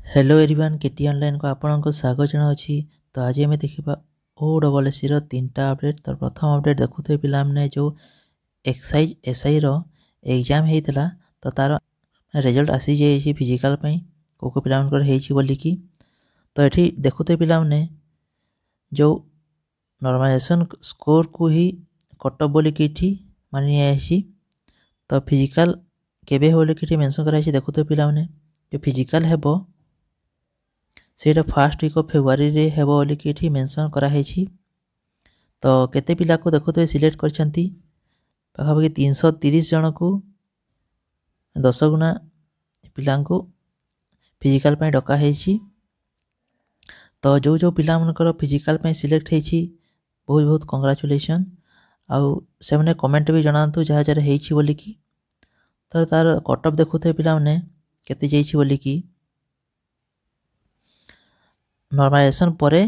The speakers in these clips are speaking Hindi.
हेलो एवरीवन केटी ऑनलाइन को आपको स्वागत जनावि। तो आज आम देखा OSSC रो तीनटा अपडेट। तो प्रथम अपडेट देखुए पे जो एक्साइज एसआई रो एग्जाम होता तो तार रिजल्ट आसी जाइए फिजिकल को पे बोलिकी। तो ये देखुए पे जो नॉर्मलाइजेशन स्कोर को ही कटअप बोलिकी मानी। तो फिजिकल केबे हो बोलिकी मेंशन कराई। देखुए पे जो फिजिकल है सेटा फर्स्ट वीक ऑफ फेब्रुआरी रे हेबो बोलिकी एठी मेंशन करा हेछि। तो केते पिला को देखुते सिलेक्ट करछंती पाखापाखि 330 जन को 10 गुना पिला को फिजिकल पे डका हेछि। तो जो पिला मनकर फिजिकल पे सिलेक्ट हेछि बहुत बहुत कंग्रेचुलेशन। आउ से माने कमेंट भी जणांतु जहा जरा हेछि बोलिकी। तो तार कटअप देखुते पिला माने केते जाइछि बोलिकी। नॉर्मलाइजेशन परे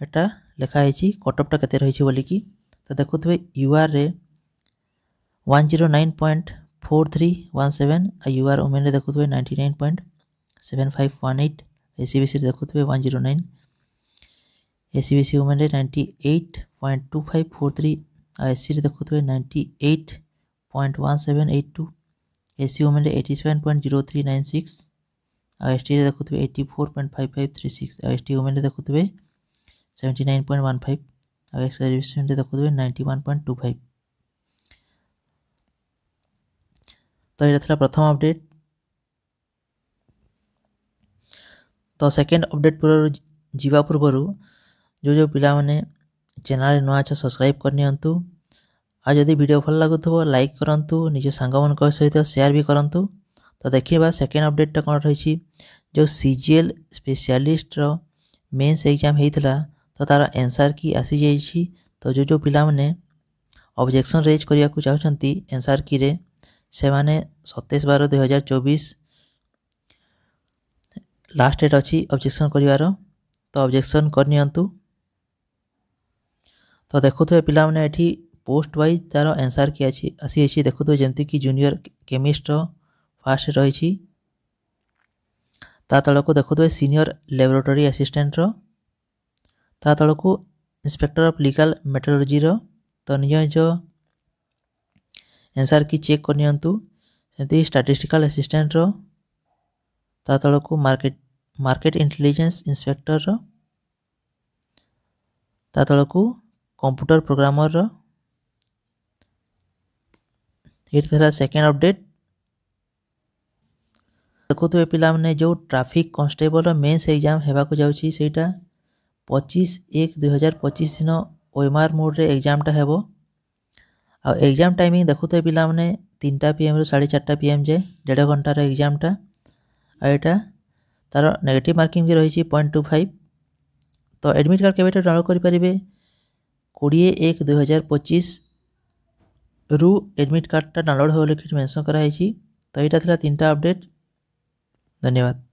एटा लिखा है कटअपटा केते रही बोलिकी। तो देखुए यूआर रे 109.4317 और यूआर वुमेन देखुए 99.7518। एसीबीसी देखुए 109, एसीबीसी वुमेन 98.2543 और एससी देखुए 98.1782, एससी वुमेन 87.0396 और एसटी देखुए 84.5536 और एसटी वुमेन देखुए 79.15 और एक्स सर्विसमेंट देखुए 91.25। तो ये था प्रथम अपडेट। तो सेकेंड अपडेट पूर्व जीवा पूर्वर जो पिला माने चैनल नुआ अच्छा सब्सक्राइब करनी। आ जदि वीडियो भल लगुथबो लाइक करंतु, निज सांग मन सहित शेयर भी करंतु। तो देखिए सेकेंड अपडेट कौन रही। जो सीजीएल स्पेशलिस्ट रो मेंस एग्जाम होता तो तार आंसर की आसी जाइए। तो जो पिला माने ऑब्जेक्शन रेज करिया को चाहछंती आंसर की रे से माने 27/12/2024 लास्ट डेट अच्छी ऑब्जेक्शन करिवार। तो ऑब्जेक्शन करनियंतु। तो देखुए पिला माने एठी पोस्ट वाइज तार आंसर की आसी देखुए जमती कि जूनियर केमिस्ट फास्ट रही। ता तल को देखुए सीनियर लैबोरेटरी असिस्टेंट रो, ता तल को इंस्पेक्टर ऑफ लीगल मेट्रोलॉजी रो। तो निज आंसर की चेक करनियंतु। सेमती स्टैटिस्टिकल असिस्टेंट रो, ता तल को मार्केट इंटेलिजेंस इंस्पेक्टर रो, ता तल को कंप्यूटर प्रोग्रामर रो। ये था सेकेंड अपडेट। देखुए पिला माने जो ट्रैफिक कांस्टेबल मेंस एग्जाम हेबा को जाउछि सेटा 25/1/2025 दिन ओएमआर मोड रे एग्जामटा हेबो। आ एग्जाम टाइमिंग देखुए पिला माने 3टा PM रो 4:30 PM जाए 1.5 घंटार एग्जामटा। आ एटा तार नेगेटिव मार्किंग भी रही 0.25। तो एडमिट कार्ड केबे डाउनलोड करि परिबे 20/1/2025 रु एडमिट कार्डटा डाउनलोड हो लिखि मेंशन करा है। तो यहाँ था 3टा अपडेट। धन्यवाद।